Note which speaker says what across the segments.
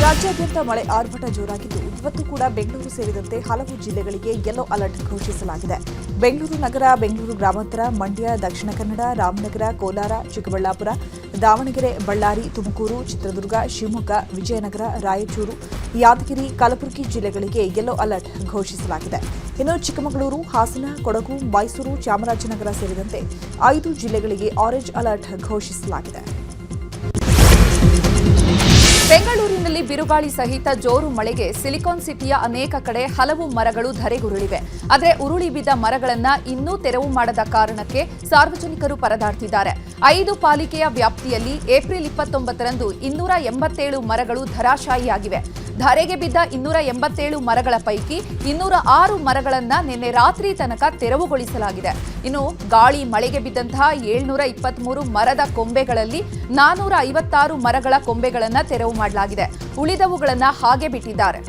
Speaker 1: ರಾಜ್ಯಾದ್ಯಂತ ಮಳೆ ಆರ್ಭಟ ಜೋರಾಗಿದ್ದು ಇವತ್ತು ಕೂಡ ಬೆಂಗಳೂರು ಸೇರಿದಂತೆ ಹಲವು ಜಿಲ್ಲೆಗಳಿಗೆ ಯೆಲ್ಲೋ ಅಲರ್ಟ್ ಘೋಷಿಸಲಾಗಿದೆ. ಬೆಂಗಳೂರು ನಗರ, ಬೆಂಗಳೂರು ಗ್ರಾಮಾಂತರ, ಮಂಡ್ಯ, ದಕ್ಷಿಣ ಕನ್ನಡ, ರಾಮನಗರ, ಕೋಲಾರ, ಚಿಕ್ಕಬಳ್ಳಾಪುರ, ದಾವಣಗೆರೆ, ಬಳ್ಳಾರಿ, ತುಮಕೂರು, ಚಿತ್ರದುರ್ಗ, ಶಿವಮೊಗ್ಗ, ವಿಜಯನಗರ, ರಾಯಚೂರು, ಯಾದಗಿರಿ, ಕಲಬುರಗಿ ಜಿಲ್ಲೆಗಳಿಗೆ ಯೆಲ್ಲೋ ಅಲರ್ಟ್ ಘೋಷಿಸಲಾಗಿದೆ. ಇನ್ನು ಚಿಕ್ಕಮಗಳೂರು, ಹಾಸನ, ಕೊಡಗು, ಮೈಸೂರು, ಚಾಮರಾಜನಗರ ಸೇರಿದಂತೆ 5 ಜಿಲ್ಲೆಗಳಿಗೆ ಆರೆಂಜ್ ಅಲರ್ಟ್ ಘೋಷಿಸಲಾಗಿದೆ.
Speaker 2: ಬೆಂಗಳೂರಿನಲ್ಲಿ ಬಿರುಗಾಳಿ ಸಹಿತ ಜೋರು ಮಳೆಗೆ ಸಿಲಿಕಾನ್ ಸಿಟಿಯ ಅನೇಕ ಕಡೆ ಹಲವು ಮರಗಳು ಧರೆಗುರುಳಿವೆ. ಆದರೆ ಉರುಳಿ ಬಿದ್ದ ಮರಗಳನ್ನ ಇನ್ನೂ ತೆರವು ಮಾಡದ ಕಾರಣಕ್ಕೆ ಸಾರ್ವಜನಿಕರು ಪರದಾಡ್ತಿದ್ದಾರೆ. 5 ಪಾಲಿಕೆಯ ವ್ಯಾಪ್ತಿಯಲ್ಲಿ ಏಪ್ರಿಲ್ 29ರಂದು 287 ಮರಗಳು ಧರಾಶಾಯಿಯಾಗಿವೆ. ಧರೆಗೆ ಬಿದ್ದ 287 ಮರಗಳ ಪೈಕಿ 206 ಮರಗಳನ್ನ ನಿನ್ನೆ ರಾತ್ರಿ ತನಕ ತೆರವುಗೊಳಿಸಲಾಗಿದೆ. ಇನ್ನು ಗಾಳಿ ಮಳೆಗೆ ಬಿದ್ದಂತಹ 723 ಮರದ ಕೊಂಬೆಗಳಲ್ಲಿ 456 ಮರಗಳ ಕೊಂಬೆಗಳನ್ನ ತೆರವು ಮಾಡಲಾಗಿದೆ. ಉಳಿದವುಗಳನ್ನ ಹಾಗೆ ಬಿಟ್ಟಿದ್ದಾರೆ.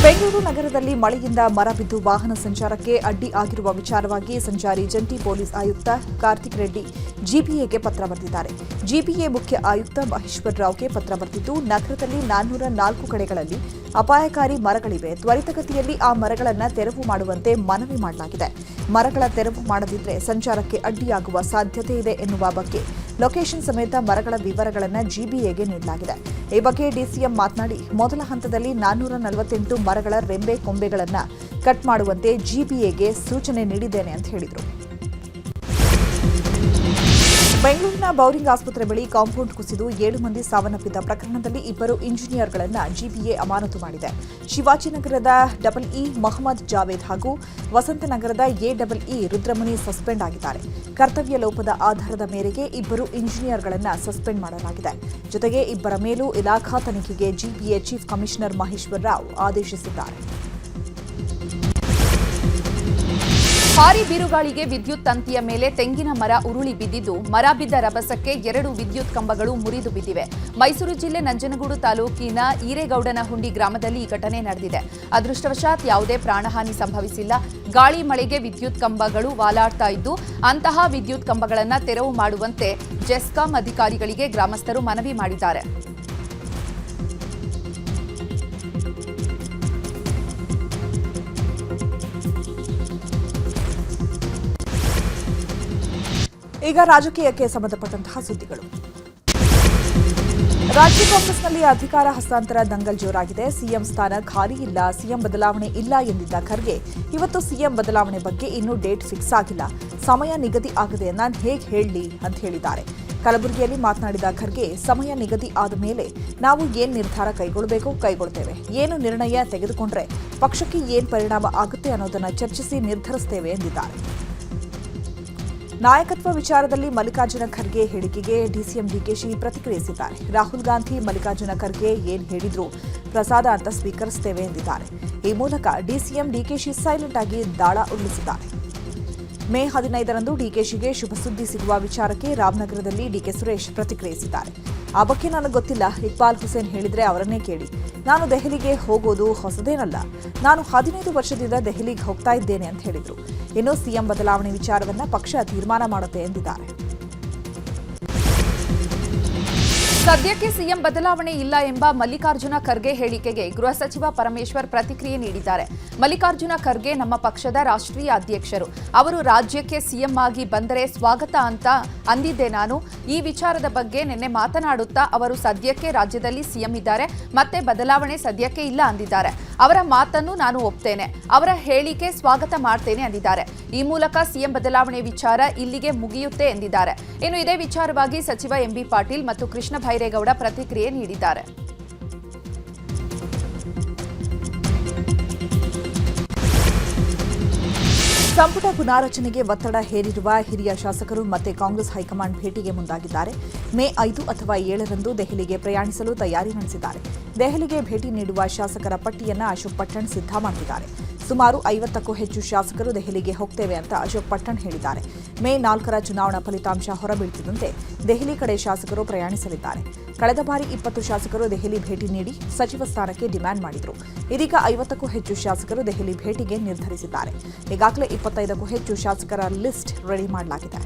Speaker 1: ಬೆಂಗಳೂರು ನಗರದಲ್ಲಿ ಮಳೆಯಿಂದ ಮರ ಬಿದ್ದು ವಾಹನ ಸಂಚಾರಕ್ಕೆ ಅಡ್ಡಿ ಆಗಿರುವ ವಿಚಾರವಾಗಿ ಸಂಚಾರಿ ಜಂಟಿ ಪೊಲೀಸ್ ಆಯುಕ್ತ ಕಾರ್ತಿಕ್ ರೆಡ್ಡಿ ಜಿಪಿಎಗೆ ಪತ್ರ ಬರೆದಿದ್ದಾರೆ. ಜಿಪಿಎ ಮುಖ್ಯ ಆಯುಕ್ತ ಮಹೇಶ್ವರ್ ರಾವ್ಗೆ ಪತ್ರ ಬರೆದಿದ್ದು, ನಗರದಲ್ಲಿ 404 ಕಡೆಗಳಲ್ಲಿ ಅಪಾಯಕಾರಿ ಮರಗಳಿವೆ. ತ್ವರಿತಗತಿಯಲ್ಲಿ ಆ ಮರಗಳನ್ನು ತೆರವು ಮಾಡುವಂತೆ ಮನವಿ ಮಾಡಲಾಗಿದೆ. ಮರಗಳ ತೆರವು ಮಾಡದಿದ್ದರೆ ಸಂಚಾರಕ್ಕೆ ಅಡ್ಡಿಯಾಗುವ ಸಾಧ್ಯತೆ ಇದೆ ಎನ್ನುವ ಬಗ್ಗೆ ಲೊಕೇಶನ್ ಸಮೇತ ಮರಗಳ ವಿವರಗಳನ್ನು ಜಿಬಿಎಗೆ ನೀಡಲಾಗಿದೆ. ಈ ಬಗ್ಗೆ ಡಿಸಿಎಂ ಮಾತನಾಡಿ, ಮೊದಲ ಹಂತದಲ್ಲಿ 448 ಮರಗಳ ರೆಂಬೆ ಕೊಂಬೆಗಳನ್ನು ಕಟ್ ಮಾಡುವಂತೆ ಜಿಬಿಎಗೆ ಸೂಚನೆ ನೀಡಿದ್ದೇನೆ ಅಂತ ಹೇಳಿದರು. ಬೆಂಗಳೂರಿನ ಬೌರಿಂಗ್ ಆಸ್ಪತ್ರೆ ಬಳಿ ಕಾಂಪೌಂಡ್ ಕುಸಿದು 7 ಮಂದಿ ಸಾವನ್ನಪ್ಪಿದ್ದ ಪ್ರಕರಣದಲ್ಲಿ 2 ಇಂಜಿನಿಯರ್ಗಳನ್ನು ಜಿಬಿಎ ಅಮಾನತು ಮಾಡಿದೆ. ಶಿವಾಜಿನಗರದ EE ಮೊಹಮ್ಮದ್ ಜಾವೇದ್ ಹಾಗೂ ವಸಂತನಗರದ AEE ರುದ್ರಮುನಿ ಸಸ್ಪೆಂಡ್ ಆಗಿದ್ದಾರೆ. ಕರ್ತವ್ಯ ಲೋಪದ ಆಧಾರದ ಮೇರೆಗೆ 2 ಇಂಜಿನಿಯರ್ಗಳನ್ನು ಸಸ್ಪೆಂಡ್ ಮಾಡಲಾಗಿದೆ. ಜೊತೆಗೆ 2 ಮೇಲೂ ಇಲಾಖಾ ತನಿಖೆಗೆ GBA chief commissioner Maheshwar Rao ಆದೇಶಿಸಿದ್ದಾರೆ.
Speaker 2: ಭಾರೀ ಬಿರುಗಾಳಿಗೆ ವಿದ್ಯುತ್ ತಂತಿಯ ಮೇಲೆ ತೆಂಗಿನ ಮರ ಉರುಳಿ ಬಿದ್ದಿದ್ದು, ಮರ ಬಿದ್ದ ರಭಸಕ್ಕೆ 2 ವಿದ್ಯುತ್ ಕಂಬಗಳು ಮುರಿದು ಬಿದ್ದಿವೆ. ಮೈಸೂರು ಜಿಲ್ಲೆ ನಂಜನಗೂಡು ತಾಲೂಕಿನ ಈರೇಗೌಡನಹುಂಡಿ ಗ್ರಾಮದಲ್ಲಿ ಈ ಘಟನೆ ನಡೆದಿದೆ. ಅದೃಷ್ಟವಶಾತ್ ಯಾವುದೇ ಪ್ರಾಣಹಾನಿ ಸಂಭವಿಸಿಲ್ಲ. ಗಾಳಿ ಮಳೆಗೆ ವಿದ್ಯುತ್ ಕಂಬಗಳು ವಾಲಾಡ್ತಾ ಇದ್ದು, ಅಂತಹ ವಿದ್ಯುತ್ ಕಂಬಗಳನ್ನು ತೆರವು ಮಾಡುವಂತೆ ಜೆಸ್ಕಾಂ ಅಧಿಕಾರಿಗಳಿಗೆ ಗ್ರಾಮಸ್ಥರು ಮನವಿ ಮಾಡಿದ್ದಾರೆ.
Speaker 1: ಈಗ ರಾಜಕೀಯಕ್ಕೆ ಸಂಬಂಧಪಟ್ಟಂತಹ ಸುದ್ದಿಗಳು. ರಾಜ್ಯ ಕಾಂಗ್ರೆಸ್ನಲ್ಲಿ ಅಧಿಕಾರ ಹಸ್ತಾಂತರ ದಂಗಲ್ ಜೋರಾಗಿದೆ. ಸಿಎಂ ಸ್ಥಾನ ಖಾಲಿ ಇಲ್ಲ, ಸಿಎಂ ಬದಲಾವಣೆ ಇಲ್ಲ ಎಂದಿದ್ದ ಖರ್ಗೆ ಇವತ್ತು ಸಿಎಂ ಬದಲಾವಣೆ ಬಗ್ಗೆ ಇನ್ನೂ ಡೇಟ್ ಫಿಕ್ಸ್ ಆಗಿಲ್ಲ, ಸಮಯ ನಿಗದಿ ಆಗದೆ, ನಾನು ಹೇಗೆ ಹೇಳಲಿ ಅಂತ ಹೇಳಿದ್ದಾರೆ. ಕಲಬುರಗಿಯಲ್ಲಿ ಮಾತನಾಡಿದ ಖರ್ಗೆ, ಸಮಯ ನಿಗದಿ ಆದ ಮೇಲೆ ನಾವು ಏನು ನಿರ್ಧಾರ ಕೈಗೊಳ್ಳುತ್ತೇವೆ, ಏನು ನಿರ್ಣಯ ತೆಗೆದುಕೊಂಡ್ರೆ ಪಕ್ಷಕ್ಕೆ ಏನು ಪರಿಣಾಮ ಆಗುತ್ತೆ ಅನ್ನೋದನ್ನು ಚರ್ಚಿಸಿ ನಿರ್ಧರಿಸುತ್ತೇವೆ ಎಂದಿದ್ದಾರೆ. ನಾಯಕತ್ವ ವಿಚಾರದಲ್ಲಿ ಮಲ್ಲಿಕಾರ್ಜುನ ಖರ್ಗೆ ಹೇಳಿಕೆಗೆ ಡಿಸಿಎಂ ಡಿಕೆಶಿ ಪ್ರತಿಕ್ರಿಯಿಸಿದ್ದಾರೆ. ರಾಹುಲ್ ಗಾಂಧಿ ಮಲ್ಲಿಕಾರ್ಜುನ ಖರ್ಗೆ ಏನು ಹೇಳಿದ್ರು ಪ್ರಸಾದ ಅಂತ ಸ್ವೀಕರಿಸುತ್ತೇವೆ ಎಂದಿದ್ದಾರೆ. ಈ ಮೂಲಕ ಡಿಸಿಎಂ ಡಿಕೆಶಿ ಸೈಲೆಂಟ್ ಆಗಿ ದಾಳ ಉರುಳಿಸಿದ್ದಾರೆ. ಮೇ 15ರಂದು ಡಿಕೆಶಿಗೆ ಶುಭ ಸುದ್ದಿ ಸಿಗುವ ವಿಚಾರಕ್ಕೆ ರಾಮನಗರದಲ್ಲಿ ಡಿಕೆ ಸುರೇಶ್ ಪ್ರತಿಕ್ರಿಯಿಸಿದ್ದಾರೆ. ಆ ಬಗ್ಗೆ ನನಗೆ ಗೊತ್ತಿಲ್ಲ, ಇಕ್ಬಾಲ್ ಹುಸೇನ್ ಹೇಳಿದ್ರೆ ಅವರನ್ನೇ ಕೇಳಿ. ನಾನು ದೆಹಲಿಗೆ ಹೋಗೋದು ಹೊಸದೇನಲ್ಲ, ನಾನು 15 ವರ್ಷದಿಂದ ದೆಹಲಿಗೆ ಹೋಗ್ತಾ ಇದ್ದೇನೆ ಅಂತ ಹೇಳಿದರು. ಇನ್ನು ಸಿಎಂ ಬದಲಾವಣೆ ವಿಚಾರವನ್ನ ಪಕ್ಷ ತೀರ್ಮಾನ ಮಾಡುತ್ತೆ ಎಂದಿದ್ದಾರೆ.
Speaker 2: ಸದ್ಯಕ್ಕೆ ಸಿಎಂ ಬದಲಾವಣೆ ಇಲ್ಲ ಎಂಬ ಮಲ್ಲಿಕಾರ್ಜುನ ಖರ್ಗೆ ಹೇಳಿಕೆಗೆ ಗೃಹ ಸಚಿವ ಪರಮೇಶ್ವರ್ ಪ್ರತಿಕ್ರಿಯೆ ನೀಡಿದ್ದಾರೆ. ಮಲ್ಲಿಕಾರ್ಜುನ ಖರ್ಗೆ ನಮ್ಮ ಪಕ್ಷದ ರಾಷ್ಟ್ರೀಯ ಅಧ್ಯಕ್ಷರು, ಅವರು ರಾಜ್ಯಕ್ಕೆ ಸಿಎಂ ಆಗಿ ಬಂದರೆ ಸ್ವಾಗತ ಅಂತ ಅಂದಿದ್ದೆ ನಾನು. ಈ ವಿಚಾರದ ಬಗ್ಗೆ ನಿನ್ನೆ ಮಾತನಾಡುತ್ತಾ ಅವರು ಸದ್ಯಕ್ಕೆ ರಾಜ್ಯದಲ್ಲಿ ಸಿಎಂ ಇದ್ದಾರೆ, ಮತ್ತೆ ಬದಲಾವಣೆ ಸದ್ಯಕ್ಕೆ ಇಲ್ಲ ಅಂದಿದ್ದಾರೆ. ಅವರ ಮಾತನ್ನು ನಾನು ಒಪ್ತೇನೆ, ಅವರ ಹೇಳಿಕೆ ಸ್ವಾಗತ ಮಾಡ್ತೇನೆ ಅಂದಿದ್ದಾರೆ. ಈ ಮೂಲಕ ಸಿಎಂ ಬದಲಾವಣೆ ವಿಚಾರ ಇಲ್ಲಿಗೆ ಮುಗಿಯುತ್ತೆ ಎಂದಿದ್ದಾರೆ. ಇನ್ನು ಇದೇ ವಿಚಾರವಾಗಿ ಸಚಿವ ಎಂಬಿ ಪಾಟೀಲ್ ಮತ್ತು ಕೃಷ್ಣ ಭೈರೇಗೌಡ ಪ್ರತಿಕ್ರಿಯೆ ನೀಡಿದ್ದಾರೆ.
Speaker 1: ಸಂಪುಟ ಪುನಾರಚನೆಗೆ ಒತ್ತಡ ಹೇರಿರುವ ಹಿರಿಯ ಶಾಸಕರು ಮತ್ತೆ ಕಾಂಗ್ರೆಸ್ ಹೈಕಮಾಂಡ್ ಭೇಟಿಗೆ ಮುಂದಾಗಿದ್ದಾರೆ. ಮೇ 5 ಅಥವಾ 7ರಂದು ದೆಹಲಿಗೆ ಪ್ರಯಾಣಿಸಲು ತಯಾರಿ ನಡೆಸಿದ್ದಾರೆ. ದೆಹಲಿಗೆ ಭೇಟಿ ನೀಡುವ ಶಾಸಕರ ಪಟ್ಟಿಯನ್ನು ಅಶೋಕ್ ಪಟ್ಟಣ್ ಸಿದ್ಧ ಮಾಡಿದ್ದಾರೆ. ಸುಮಾರು 50ಕ್ಕೂ ಹೆಚ್ಚು ಶಾಸಕರು ದೆಹಲಿಗೆ ಹೋಗ್ತೇವೆ ಅಂತ ಅಶೋಕ್ ಪಟ್ಟಣ್ ಹೇಳಿದ್ದಾರೆ. ಮೇ 4ರ ಚುನಾವಣಾ ಫಲಿತಾಂಶ ಹೊರಬೀಳ್ತಿದ್ದಂತೆ ದೆಹಲಿ ಕಡೆ ಶಾಸಕರು ಪ್ರಯಾಣಿಸಲಿದ್ದಾರೆ. ಕಳೆದ ಬಾರಿ 20 ಶಾಸಕರು ದೆಹಲಿ ಭೇಟಿ ನೀಡಿ ಸಚಿವ ಸ್ಥಾನಕ್ಕೆ ಡಿಮ್ಯಾಂಡ್ ಮಾಡಿದರು. ಇದೀಗ 50ಕ್ಕೂ ಹೆಚ್ಚು ಶಾಸಕರು ದೆಹಲಿ ಭೇಟಿಗೆ ನಿರ್ಧರಿಸಿದ್ದಾರೆ. ಈಗಾಗಲೇ 25ಕ್ಕೂ ಹೆಚ್ಚು ಶಾಸಕರ ಲಿಸ್ಟ್ ರೆಡಿ ಮಾಡಲಾಗಿದೆ.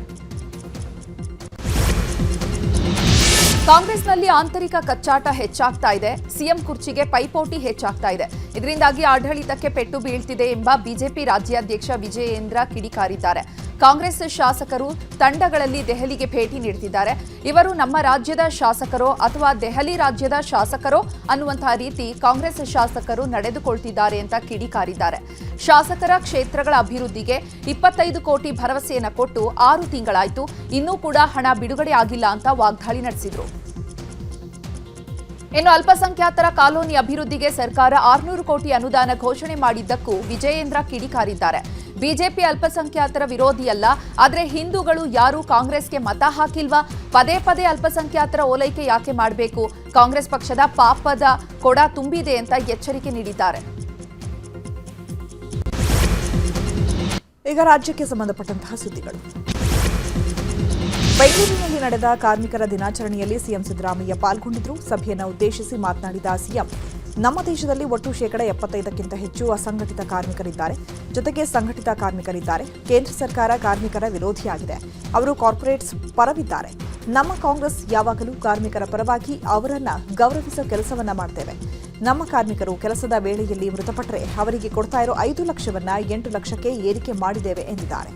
Speaker 2: ಕಾಂಗ್ರೆಸ್ನಲ್ಲಿ ಆಂತರಿಕ ಕಚ್ಚಾಟ ಹೆಚ್ಚಾಗ್ತಾ ಇದೆ. ಸಿಎಂ ಕುರ್ಚಿಗೆ ಪೈಪೋಟಿ ಹೆಚ್ಚಾಗ್ತಾ ಇದೆ. ಇದರಿಂದಾಗಿ ಆಡಳಿತಕ್ಕೆ ಪೆಟ್ಟು ಬೀಳ್ತಿದೆ ಎಂಬ ಬಿಜೆಪಿ ರಾಜ್ಯಾಧ್ಯಕ್ಷ ವಿಜಯೇಂದ್ರ ಕಿಡಿಕಾರಿದ್ದಾರೆ. ಕಾಂಗ್ರೆಸ್ ಶಾಸಕರು ತಂಡಗಳಲ್ಲಿ ದೆಹಲಿಗೆ ಭೇಟಿ ನೀಡುತ್ತಿದ್ದಾರೆ. ಇವರು ನಮ್ಮ ರಾಜ್ಯದ ಶಾಸಕರೋ ಅಥವಾ ದೆಹಲಿ ರಾಜ್ಯದ ಶಾಸಕರೋ ಅನ್ನುವಂತಹ ರೀತಿ ಕಾಂಗ್ರೆಸ್ ಶಾಸಕರು ನಡೆದುಕೊಳ್ತಿದ್ದಾರೆ ಅಂತ ಕಿಡಿಕಾರಿದ್ದಾರೆ. ಶಾಸಕರ ಕ್ಷೇತ್ರಗಳ ಅಭಿವೃದ್ಧಿಗೆ 25 ಕೋಟಿ ಭರವಸೆಯನ್ನು ಕೊಟ್ಟು 6 ತಿಂಗಳಾಯಿತು, ಇನ್ನೂ ಕೂಡ ಹಣ ಬಿಡುಗಡೆ ಆಗಿಲ್ಲ ಅಂತ ವಾಗ್ದಾಳಿ ನಡೆಸಿದರು. ಇನ್ನು ಅಲ್ಪಸಂಖ್ಯಾತರ ಕಾಲೋನಿ ಅಭಿವೃದ್ಧಿಗೆ ಸರ್ಕಾರ 600 ಕೋಟಿ ಅನುದಾನ ಘೋಷಣೆ ಮಾಡಿದ್ದಕ್ಕೂ ವಿಜಯೇಂದ್ರ ಕಿಡಿಕಾರಿದ್ದಾರೆ. ಬಿಜೆಪಿ ಅಲ್ಪಸಂಖ್ಯಾತರ ವಿರೋಧಿಯಲ್ಲ, ಆದರೆ ಹಿಂದೂಗಳು ಯಾರೂ ಕಾಂಗ್ರೆಸ್ಗೆ ಮತ ಹಾಕಿಲ್ವಾ? ಪದೇ ಪದೇ ಅಲ್ಪಸಂಖ್ಯಾತರ ಓಲೈಕೆ ಯಾಕೆ ಮಾಡಬೇಕು? ಕಾಂಗ್ರೆಸ್ ಪಕ್ಷದ ಪಾಪದ ಕೊಡ ತುಂಬಿದೆ ಅಂತ ಎಚ್ಚರಿಕೆ ನೀಡಿದ್ದಾರೆ.
Speaker 1: ಈಗ ರಾಜ್ಯಕ್ಕೆ ಸಂಬಂಧಪಟ್ಟಂತಹ ಸುದ್ದಿಗಳು. ಬೆಂಗಳೂರಿನಲ್ಲಿ ನಡೆದ ಕಾರ್ಮಿಕರ ದಿನಾಚರಣೆಯಲ್ಲಿ ಸಿಎಂ ಸಿದ್ದರಾಮಯ್ಯ ಪಾಲ್ಗೊಂಡಿದ್ದರು. ಸಭೆಯನ್ನು ಉದ್ದೇಶಿಸಿ ಮಾತನಾಡಿದ ಸಿಎಂ, ನಮ್ಮ ದೇಶದಲ್ಲಿ ಒಟ್ಟು 75ಕ್ಕಿಂತ ಹೆಚ್ಚು ಅಸಂಘಟಿತ ಕಾರ್ಮಿಕರಿದ್ದಾರೆ, ಜೊತೆಗೆ ಸಂಘಟಿತ ಕಾರ್ಮಿಕರಿದ್ದಾರೆ. ಕೇಂದ್ರ ಸರ್ಕಾರ ಕಾರ್ಮಿಕರ ವಿರೋಧಿಯಾಗಿದೆ, ಅವರು ಕಾರ್ಪೊರೇಟ್ಸ್ ಪರವಿದ್ದಾರೆ. ನಮ್ಮ ಕಾಂಗ್ರೆಸ್ ಯಾವಾಗಲೂ ಕಾರ್ಮಿಕರ ಪರವಾಗಿ ಅವರನ್ನ ಗೌರವಿಸೋ ಕೆಲಸವನ್ನ ಮಾಡ್ತೇವೆ. ನಮ್ಮ ಕಾರ್ಮಿಕರು ಕೆಲಸದ ವೇಳೆಯಲ್ಲಿ ಮೃತಪಟ್ಟರೆ ಅವರಿಗೆ ಕೊಡ್ತಾ ಇರೋ 5 ಲಕ್ಷವನ್ನ 8 ಲಕ್ಷಕ್ಕೆ ಏರಿಕೆ ಮಾಡಿದ್ದೇವೆ ಎಂದಿದ್ದಾರೆ.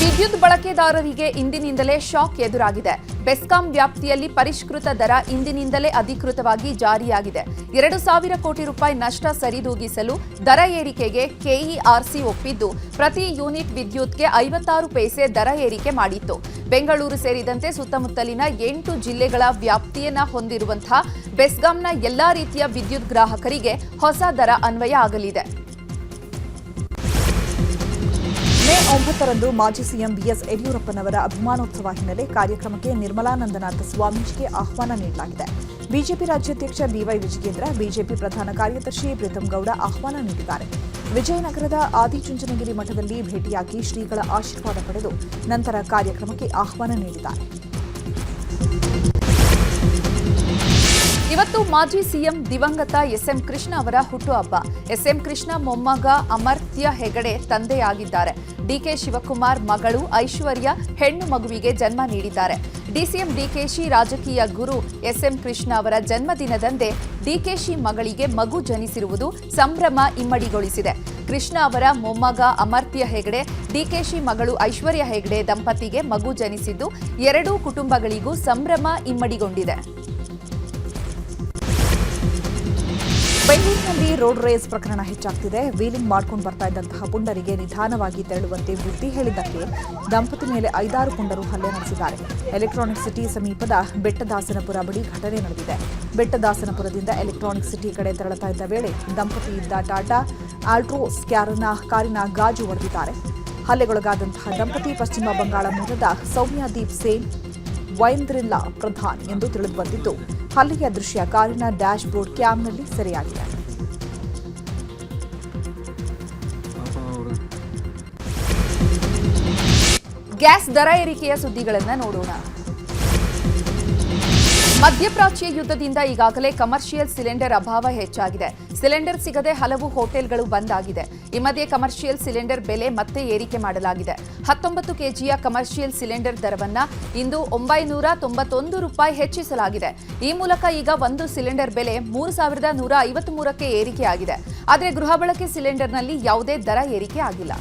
Speaker 2: ವಿದ್ಯುತ್ ಬಳಕೆದಾರರಿಗೆ ಇಂದಿನಿಂದಲೇ ಶಾಕ್ ಎದುರಾಗಿದೆ. ಬೆಸ್ಕಾಂ ವ್ಯಾಪ್ತಿಯಲ್ಲಿ ಪರಿಷ್ಕೃತ ದರ ಇಂದಿನಿಂದಲೇ ಅಧಿಕೃತವಾಗಿ ಜಾರಿಯಾಗಿದೆ. 2,000 ಕೋಟಿ ರೂಪಾಯಿ ನಷ್ಟ ಸರಿದೂಗಿಸಲು ದರ ಏರಿಕೆಗೆ ಕೆಇಆರ್ಸಿ ಒಪ್ಪಿದ್ದು, ಪ್ರತಿ ಯೂನಿಟ್ ವಿದ್ಯುತ್ಗೆ 56 ಪೈಸೆ ದರ ಏರಿಕೆ ಮಾಡಿತ್ತು. ಬೆಂಗಳೂರು ಸೇರಿದಂತೆ ಸುತ್ತಮುತ್ತಲಿನ 8 ಜಿಲ್ಲೆಗಳ ವ್ಯಾಪ್ತಿಯನ್ನ ಹೊಂದಿರುವಂತಹ ಬೆಸ್ಕಾಂನ ಎಲ್ಲಾ ರೀತಿಯ ವಿದ್ಯುತ್ ಗ್ರಾಹಕರಿಗೆ ಹೊಸ ದರ ಅನ್ವಯ ಆಗಲಿದೆ.
Speaker 1: ಮೇ 9ರಂದು ಮಾಜಿ ಸಿಎಂ ಬಿಎಸ್ ಯಡಿಯೂರಪ್ಪನವರ ಅಭಿಮಾನೋತ್ಸವ ಹಿನ್ನೆಲೆ ಕಾರ್ಯಕ್ರಮಕ್ಕೆ ನಿರ್ಮಲಾನಂದನಾಥ ಸ್ವಾಮೀಜಿಗೆ ಆಹ್ವಾನ ನೀಡಲಾಗಿದೆ. ಬಿಜೆಪಿ ರಾಜ್ಯಾಧ್ಯಕ್ಷ ಬಿವೈ ವಿಜಯೇಂದ್ರ, ಬಿಜೆಪಿ ಪ್ರಧಾನ ಕಾರ್ಯದರ್ಶಿ ಪ್ರೀತಂ ಗೌಡ ಆಹ್ವಾನ ನೀಡಿದ್ದಾರೆ. ವಿಜಯನಗರದ ಆದಿಚುಂಚನಗಿರಿ ಮಠದಲ್ಲಿ ಭೇಟಿಯಾಗಿ ಶ್ರೀಗಳ ಆಶೀರ್ವಾದ ಪಡೆದು ನಂತರ ಕಾರ್ಯಕ್ರಮಕ್ಕೆ ಆಹ್ವಾನ ನೀಡಿದ್ದಾರೆ.
Speaker 2: ಇವತ್ತು ಮಾಜಿ ಸಿಎಂ ದಿವಂಗತ ಎಸ್ಎಂ ಕೃಷ್ಣ ಅವರ ಹುಟ್ಟುಹಬ್ಬ. ಎಸ್ಎಂ ಕೃಷ್ಣ ಮೊಮ್ಮಗ ಅಮರ್ತ್ಯ ಹೆಗಡೆ ತಂದೆಯಾಗಿದ್ದಾರೆ. ಡಿಕೆ ಶಿವಕುಮಾರ್ ಮಗಳು ಐಶ್ವರ್ಯ ಹೆಣ್ಣು ಮಗುವಿಗೆ ಜನ್ಮ ನೀಡಿದ್ದಾರೆ. ಡಿಸಿಎಂ ಡಿಕೆಶಿ ರಾಜಕೀಯ ಗುರು ಎಸ್ಎಂ ಕೃಷ್ಣ ಅವರ ಜನ್ಮದಿನದಂದೇ ಡಿಕೆಶಿ ಮಗಳಿಗೆ ಮಗು ಜನಿಸಿರುವುದು ಸಂಭ್ರಮ ಇಮ್ಮಡಿಗೊಳಿಸಿದೆ. ಕೃಷ್ಣ ಅವರ ಮೊಮ್ಮಗ ಅಮರ್ತ್ಯ ಹೆಗಡೆ, ಡಿಕೆಶಿ ಮಗಳು ಐಶ್ವರ್ಯ ಹೆಗಡೆ ದಂಪತಿಗೆ ಮಗು ಜನಿಸಿದ್ದು ಎರಡೂ ಕುಟುಂಬಗಳಿಗೂ ಸಂಭ್ರಮ ಇಮ್ಮಡಿಗೊಂಡಿದೆ.
Speaker 1: ಬೆಂಗಳೂರಿನಲ್ಲಿ ರೋಡ್ ರೇಸ್ ಪ್ರಕರಣ ಹೆಚ್ಚಾಗ್ತಿದೆ. ವೀಲಿಂಗ್ ಮಾಡ್ಕೊಂಡು ಬರ್ತಾ ಇದ್ದಂತಹ ಪುಂಡರಿಗೆ ನಿಧಾನವಾಗಿ ತೆರಳುವಂತೆ ಬುದ್ಧಿ ಹೇಳಿದ್ದಕ್ಕೆ ದಂಪತಿ ಮೇಲೆ 5-6 ಪುಂಡರು ಹಲ್ಲೆ ನಡೆಸಿದ್ದಾರೆ. ಎಲೆಕ್ಟ್ರಾನಿಕ್ ಸಿಟಿ ಸಮೀಪದ ಬೆಟ್ಟದಾಸನಪುರ ಬಳಿ ಘಟನೆ ನಡೆದಿದೆ. ಬೆಟ್ಟದಾಸನಪುರದಿಂದ ಎಲೆಕ್ಟ್ರಾನಿಕ್ ಸಿಟಿ ಕಡೆ ತೆರಳುತ್ತಾ ಇದ್ದ ವೇಳೆ ದಂಪತಿ ಇದ್ದ ಟಾಟಾ ಆಲ್ಟ್ರೋಸ್ ಕಾರಿನ ಗಾಜು ಒಡೆದಿದ್ದಾರೆ. ಹಲ್ಲೆಗೊಳಗಾದಂತಹ ದಂಪತಿ ಪಶ್ಚಿಮ ಬಂಗಾಳ ಮೂಲದ ಸೌಮ್ಯದೀಪ್ ಸೇನ್, ವೈಂದ್ರಿಲ್ಲಾ ಪ್ರಧಾನ್ ಎಂದು ತಿಳಿದುಬಂದಿದ್ದು, ಹಲ್ಲೆಯ ದೃಶ್ಯ ಕಾರಿನ ಡ್ಯಾಶ್ ಬೋರ್ಡ್ ಕ್ಯಾಮ್ನಲ್ಲಿ ಸೆರೆಯಾಗಿದೆ.
Speaker 2: ಗ್ಯಾಸ್ ದರ ಏರಿಕೆಯ ಸುದ್ದಿಗಳನ್ನು ನೋಡೋಣ. ಮಧ್ಯಪ್ರಾಚ್ಯ ಯುದ್ಧದಿಂದ ಈಗಾಗಲೇ ಕಮರ್ಷಿಯಲ್ ಸಿಲಿಂಡರ್ ಅಭಾವ ಹೆಚ್ಚಾಗಿದೆ. ಸಿಲಿಂಡರ್ ಸಿಗದೆ ಹಲವು ಹೋಟೆಲ್ಗಳು ಬಂದ್ ಆಗಿದೆ. ಈ ಮಧ್ಯೆ ಕಮರ್ಷಿಯಲ್ ಸಿಲಿಂಡರ್ ಬೆಲೆ ಮತ್ತೆ ಏರಿಕೆ ಮಾಡಲಾಗಿದೆ. 19 ಕೆಜಿಯ ಕಮರ್ಷಿಯಲ್ ಸಿಲಿಂಡರ್ ದರವನ್ನ ಇಂದು 991 ರೂಪಾಯಿ ಹೆಚ್ಚಿಸಲಾಗಿದೆ. ಈ ಮೂಲಕ ಈಗ ಒಂದು ಸಿಲಿಂಡರ್ ಬೆಲೆ 3,153ಕ್ಕೆ ಏರಿಕೆಯಾಗಿದೆ. ಆದರೆ ಗೃಹ ಬಳಕೆ ಸಿಲಿಂಡರ್ನಲ್ಲಿ ಯಾವುದೇ ದರ ಏರಿಕೆ ಆಗಿಲ್ಲ.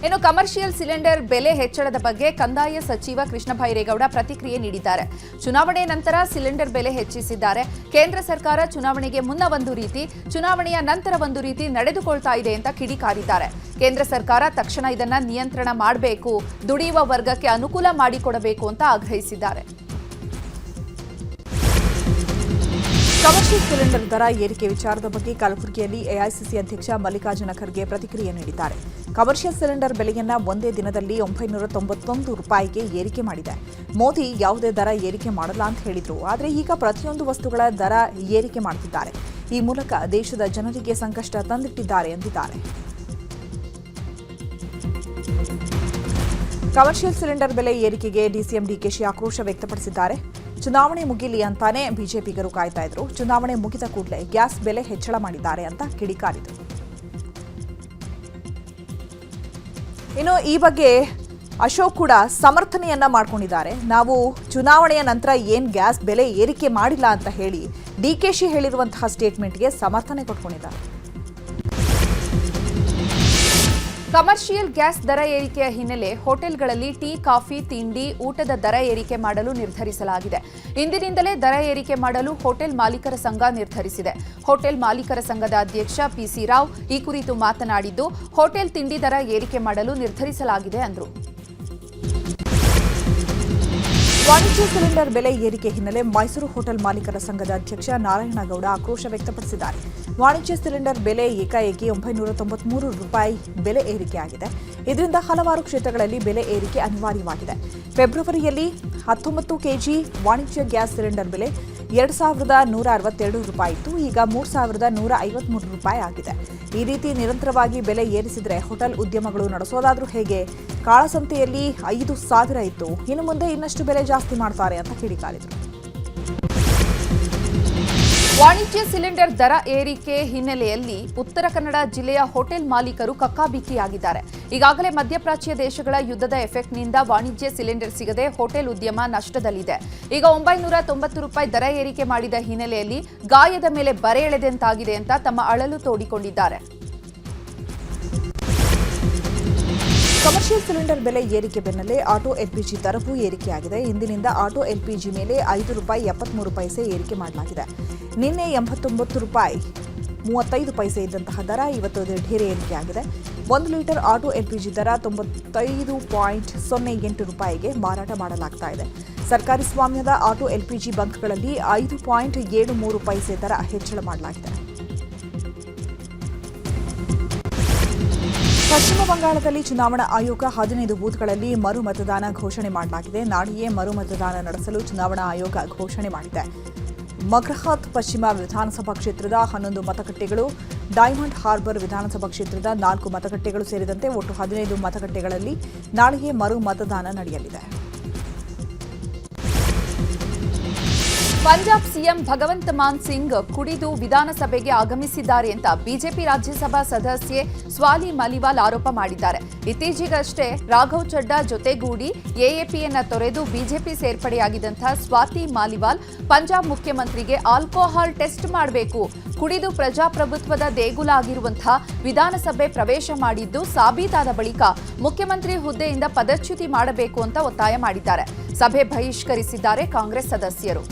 Speaker 2: ಇನ್ನು ಕಮರ್ಷಿಯಲ್ ಸಿಲಿಂಡರ್ ಬೆಲೆ ಹೆಚ್ಚಳದ ಬಗ್ಗೆ ಕಂದಾಯ ಸಚಿವ ಕೃಷ್ಣ ಬೈರೇಗೌಡ ಪ್ರತಿಕ್ರಿಯೆ ನೀಡಿದ್ದಾರೆ. ಚುನಾವಣೆ ನಂತರ ಸಿಲಿಂಡರ್ ಬೆಲೆ ಹೆಚ್ಚಿಸಿದ್ದಾರೆ. ಕೇಂದ್ರ ಸರ್ಕಾರ ಚುನಾವಣೆಗೆ ಮುನ್ನ ಒಂದು ರೀತಿ, ಚುನಾವಣೆಯ ನಂತರ ಒಂದು ರೀತಿ ನಡೆದುಕೊಳ್ತಾ ಇದೆ ಅಂತ ಕಿಡಿಕಾರಿದ್ದಾರೆ. ಕೇಂದ್ರ ಸರ್ಕಾರ ತಕ್ಷಣ ಇದನ್ನ ನಿಯಂತ್ರಣ ಮಾಡಬೇಕು, ದುಡಿಯುವ ವರ್ಗಕ್ಕೆ ಅನುಕೂಲ ಮಾಡಿಕೊಡಬೇಕು ಅಂತ ಆಗ್ರಹಿಸಿದ್ದಾರೆ.
Speaker 1: ಕಮರ್ಷಿಯಲ್ ಸಿಲಿಂಡರ್ ದರ ಏರಿಕೆ ವಿಚಾರದ ಬಗ್ಗೆ ಕಲಬುರಗಿಯಲ್ಲಿ ಎಐಸಿಸಿ ಅಧ್ಯಕ್ಷ ಮಲ್ಲಿಕಾರ್ಜುನ ಖರ್ಗೆ ಪ್ರತಿಕ್ರಿಯೆ ನೀಡಿದ್ದಾರೆ. ಕಮರ್ಷಿಯಲ್ ಸಿಲಿಂಡರ್ ಬೆಲೆಯನ್ನ ಒಂದೇ ದಿನದಲ್ಲಿ 991 ರೂಪಾಯಿಗೆ ಏರಿಕೆ ಮಾಡಿದೆ. ಮೋದಿ ಯಾವುದೇ ದರ ಏರಿಕೆ ಮಾಡಲ್ಲ ಅಂತ ಹೇಳಿದ್ರು, ಆದರೆ ಈಗ ಪ್ರತಿಯೊಂದು ವಸ್ತುಗಳ ದರ ಏರಿಕೆ ಮಾಡುತ್ತಿದ್ದಾರೆ. ಈ ಮೂಲಕ ದೇಶದ ಜನರಿಗೆ ಸಂಕಷ್ಟ ತಂದಿಟ್ಟಿದ್ದಾರೆ ಎಂದಿದ್ದಾರೆ. ಕಮರ್ಷಿಯಲ್ ಸಿಲಿಂಡರ್ ಬೆಲೆ ಏರಿಕೆಗೆ ಡಿಸಿಎಂ ಡಿಕೆಶಿ ಆಕ್ರೋಶ ವ್ಯಕ್ತಪಡಿಸಿದ್ದಾರೆ. ಚುನಾವಣೆ ಮುಗಿಲಿ ಅಂತಾನೆ ಬಿಜೆಪಿಗರು ಕಾಯ್ತಾ ಇದ್ರು, ಚುನಾವಣೆ ಮುಗಿದ ಕೂಡಲೇ ಗ್ಯಾಸ್ ಬೆಲೆ ಹೆಚ್ಚಳ ಮಾಡಿದ್ದಾರೆ ಅಂತ ಕಿಡಿಕಾರಿದರು. ಇನ್ನು ಈ ಬಗ್ಗೆ ಅಶೋಕ್ ಕೂಡ ಸಮರ್ಥನೆಯನ್ನ ಮಾಡ್ಕೊಂಡಿದ್ದಾರೆ. ನಾವು ಚುನಾವಣೆಯ ನಂತರ ಏನ್ ಗ್ಯಾಸ್ ಬೆಲೆ ಏರಿಕೆ ಮಾಡಿಲ್ಲ ಅಂತ ಹೇಳಿ ಡಿಕೆಶಿ ಹೇಳಿರುವಂತಹ ಸ್ಟೇಟ್ಮೆಂಟ್ಗೆ ಸಮರ್ಥನೆ ಕೊಟ್ಕೊಂಡಿದ್ದಾರೆ.
Speaker 2: ಕಮರ್ಷಿಯಲ್ ಗ್ಯಾಸ್ ದರ ಏರಿಕೆಯ ಹಿನ್ನೆಲೆ ಹೋಟೆಲ್ಗಳಲ್ಲಿ ಟೀ, ಕಾಫಿ, ತಿಂಡಿ, ಊಟದ ದರ ಏರಿಕೆ ಮಾಡಲು ನಿರ್ಧರಿಸಲಾಗಿದೆ. ಇಂದಿನಿಂದಲೇ ದರ ಏರಿಕೆ ಮಾಡಲು ಹೋಟೆಲ್ ಮಾಲೀಕರ ಸಂಘ ನಿರ್ಧರಿಸಿದೆ. ಹೋಟೆಲ್ ಮಾಲೀಕರ ಸಂಘದ ಅಧ್ಯಕ್ಷ ಪಿಸಿ ರಾವ್ ಈ ಕುರಿತು ಮಾತನಾಡಿದ್ದು, ಹೋಟೆಲ್ ತಿಂಡಿ ದರ ಏರಿಕೆ ಮಾಡಲು ನಿರ್ಧರಿಸಲಾಗಿದೆ ಎಂದರು.
Speaker 1: ವಾಣಿಜ್ಯ ಸಿಲಿಂಡರ್ ಬೆಲೆ ಏರಿಕೆ ಹಿನ್ನೆಲೆ ಮೈಸೂರು ಹೋಟೆಲ್ ಮಾಲೀಕರ ಸಂಘದ ಅಧ್ಯಕ್ಷ ನಾರಾಯಣಗೌಡ ಆಕ್ರೋಶ ವ್ಯಕ್ತಪಡಿಸಿದ್ದಾರೆ. ವಾಣಿಜ್ಯ ಸಿಲಿಂಡರ್ ಬೆಲೆ ಏಕಾಏಕಿ 993 ರೂಪಾಯಿ ಬೆಲೆ ಏರಿಕೆಯಾಗಿದೆ. ಇದರಿಂದ ಹಲವಾರು ಕ್ಷೇತ್ರಗಳಲ್ಲಿ ಬೆಲೆ ಏರಿಕೆ ಅನಿವಾರ್ಯವಾಗಿದೆ. ಫೆಬ್ರವರಿಯಲ್ಲಿ 19 ಕೆಜಿ ವಾಣಿಜ್ಯ ಗ್ಯಾಸ್ ಸಿಲಿಂಡರ್ ಬೆಲೆ 2,162 ರೂಪಾಯಿ ಇತ್ತು. ಈಗ 3,153 ರೂಪಾಯಿ ಆಗಿದೆ. ಈ ರೀತಿ ನಿರಂತರವಾಗಿ ಬೆಲೆ ಏರಿಸಿದರೆ ಹೋಟೆಲ್ ಉದ್ಯಮಗಳು ನಡೆಸೋದಾದ್ರೂ ಹೇಗೆ? ಕಾಳಸಂತೆಯಲ್ಲಿ 5,000 ಇತ್ತು, ಇನ್ನು ಮುಂದೆ ಇನ್ನಷ್ಟು ಬೆಲೆ ಜಾಸ್ತಿ ಮಾಡ್ತಾರೆ ಅಂತ ಕಿಡಿಕಾರಿದರು.
Speaker 2: ವಾಣಿಜ್ಯ ಸಿಲಿಂಡರ್ ದರ ಏರಿಕೆ ಹಿನ್ನೆಲೆಯಲ್ಲಿ ಉತ್ತರ ಕನ್ನಡ ಜಿಲ್ಲೆಯ ಹೋಟೆಲ್ ಮಾಲೀಕರು ಕಕ್ಕಾಬಿಕ್ಕಿಯಾಗಿದ್ದಾರೆ. ಈಗಾಗಲೇ ಮಧ್ಯಪ್ರಾಚ್ಯ ದೇಶಗಳ ಯುದ್ಧದ ಎಫೆಕ್ಟ್ನಿಂದ ವಾಣಿಜ್ಯ ಸಿಲಿಂಡರ್ ಸಿಗದೆ ಹೋಟೆಲ್ ಉದ್ಯಮ ನಷ್ಟದಲ್ಲಿದೆ. ಈಗ 990 ರೂಪಾಯಿ ದರ ಏರಿಕೆ ಮಾಡಿದ ಹಿನ್ನೆಲೆಯಲ್ಲಿ ಗಾಯದ ಮೇಲೆ ಬರೆ ಎಳೆದಂತಾಗಿದೆ ಅಂತ ತಮ್ಮ ಅಳಲು ತೋಡಿಕೊಂಡಿದ್ದಾರೆ.
Speaker 1: ಕಮರ್ಷಿಯಲ್ ಸಿಲಿಂಡರ್ ಬೆಲೆ ಏರಿಕೆ ಬೆನ್ನಲ್ಲೇ ಆಟೋ ಎಲ್ಪಿಜಿ ದರವೂ ಏರಿಕೆಯಾಗಿದೆ. ಇಂದಿನಿಂದ ಆಟೋ ಎಲ್ಪಿಜಿ ಮೇಲೆ 5 ರೂಪಾಯಿ 73 ಪೈಸೆ ಏರಿಕೆ ಮಾಡಲಾಗಿದೆ. ನಿನ್ನೆ 89 ರೂಪಾಯಿ 35 ಪೈಸೆ ಇದ್ದಂತಹ ದರ ಇವತ್ತು ದಿಢೀರ್ ಏರಿಕೆಯಾಗಿದೆ. 1 ಲೀಟರ್ ಆಟೋ ಎಲ್ಪಿಜಿ ದರ 95.08 ರೂಪಾಯಿಗೆ ಮಾರಾಟ ಮಾಡಲಾಗ್ತಾ ಇದೆ. ಸರ್ಕಾರಿ ಸ್ವಾಮ್ಯದ ಆಟೋ ಎಲ್ಪಿಜಿ ಬಂಕ್ಗಳಲ್ಲಿ 5.73 ಪೈಸೆ ದರ ಹೆಚ್ಚಳ ಮಾಡಲಾಗಿದೆ. ಪಶ್ಚಿಮ ಬಂಗಾಳದಲ್ಲಿ ಚುನಾವಣಾ ಆಯೋಗ 15 ಬೂತ್ಗಳಲ್ಲಿ ಮರು ಮತದಾನ ಘೋಷಣೆ ಮಾಡಲಾಗಿದೆ. ನಾಳೆಯೇ ಮರು ಮತದಾನ ನಡೆಸಲು ಚುನಾವಣಾ ಆಯೋಗ ಘೋಷಣೆ ಮಾಡಿದೆ. ಮಗ್ರಹಾತ್ ಪಶ್ಚಿಮ ವಿಧಾನಸಭಾ ಕ್ಷೇತ್ರದ 11 ಮತಗಟ್ಟೆಗಳು, ಡೈಮಂಡ್ ಹಾರ್ಬರ್ ವಿಧಾನಸಭಾ ಕ್ಷೇತ್ರದ 4 ಮತಗಟ್ಟೆಗಳು ಸೇರಿದಂತೆ ಒಟ್ಟು 15 ಮತಗಟ್ಟೆಗಳಲ್ಲಿ ನಾಳೆಯೇ ಮರು ಮತದಾನ ನಡೆಯಲಿದೆ.
Speaker 2: ಪಂಜಾಬ್ ಸಿಎಂ ಭಗವಂತ್ ಮಾನ್ ಸಿಂಗ್ ಕುಡಿದು ವಿಧಾನಸಭೆಗೆ ಆಗಮಿಸಿದ್ದಾರೆ ಅಂತ ಬಿಜೆಪಿ ರಾಜ್ಯಸಭಾ ಸದಸ್ಯೆ ಸ್ವಾಲಿ ಮಲಿವಾಲ್ ಆರೋಪ ಮಾಡಿದ್ದಾರೆ. ಇತ್ತೀಚೆಗಷ್ಟೇ ರಾಘವ್ ಚಡ್ಡಾ ಜೊತೆಗೂಡಿ ಎಎಪಿಯನ್ನ ತೊರೆದು ಬಿಜೆಪಿ ಸೇರ್ಪಡೆಯಾಗಿದ್ದಂತಹ ಸ್ವಾತಿ ಮಾಲಿವಾಲ್ ಪಂಜಾಬ್ ಮುಖ್ಯಮಂತ್ರಿಗೆ ಆಲ್ಕೋಹಾಲ್ ಟೆಸ್ಟ್ ಮಾಡಬೇಕು, ಕುಡಿದು ಪ್ರಜಾಪ್ರಭುತ್ವದ ದೇಗುಲ ವಿಧಾನಸಭೆ ಪ್ರವೇಶ ಮಾಡಿದ್ದು ಸಾಬೀತಾದ ಬಳಿಕ ಮುಖ್ಯಮಂತ್ರಿ ಹುದ್ದೆಯಿಂದ ಪದಚ್ಯುತಿ ಮಾಡಬೇಕು ಅಂತ ಒತ್ತಾಯ ಮಾಡಿದ್ದಾರೆ. ಸಭೆ ಬಹಿಷ್ಕರಿಸಿದ್ದಾರೆ ಕಾಂಗ್ರೆಸ್ ಸದಸ್ಯರು.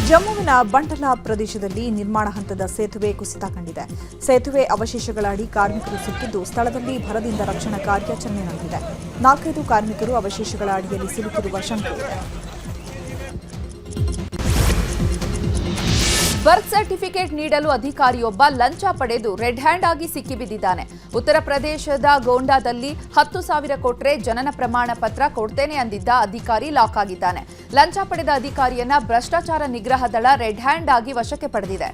Speaker 1: ಜಮ್ಮುವಿನ ಬಂಟಲ ಪ್ರದೇಶದಲ್ಲಿ ನಿರ್ಮಾಣ ಹಂತದ ಸೇತುವೆ ಕುಸಿತ ಕಂಡಿದೆ. ಸೇತುವೆ ಅವಶೇಷಗಳ ಅಡಿ ಕಾರ್ಮಿಕರು ಸಿಕ್ಕಿದ್ದು ಸ್ಥಳದಲ್ಲಿ ಭರದಿಂದ ರಕ್ಷಣಾ ಕಾರ್ಯಾಚರಣೆ ನಡೆದಿದೆ. 4-5 ಕಾರ್ಮಿಕರು ಅವಶೇಷಗಳ ಅಡಿಯಲ್ಲಿ ಸಿಲುಕಿರುವ ಶಂಕೆ ಇದೆ.
Speaker 2: ಬರ್ತ್ ಸರ್ಟಿಫಿಕೇಟ್ ನೀಡಲು ಅಧಿಕಾರಿಯೊಬ್ಬ ಲಂಚ ಪಡೆದು ರೆಡ್ ಹ್ಯಾಂಡ್ ಆಗಿ ಸಿಕ್ಕಿಬಿದ್ದಿದ್ದಾನೆ. ಉತ್ತರ ಪ್ರದೇಶದ ಗೋಂಡಾದಲ್ಲಿ 10,000 ಕೊಟ್ರೆ ಜನನ ಪ್ರಮಾಣ ಪತ್ರ ಕೊಡ್ತೇನೆ ಅಂದಿದ್ದ ಅಧಿಕಾರಿ ಲಾಕ್ ಆಗಿದ್ದಾನೆ. ಲಂಚ ಪಡೆದ ಅಧಿಕಾರಿಯನ್ನ ಭ್ರಷ್ಟಾಚಾರ ನಿಗ್ರಹ ದಳ ರೆಡ್ ಹ್ಯಾಂಡ್ ಆಗಿ ವಶಕ್ಕೆ ಪಡೆದಿದೆ.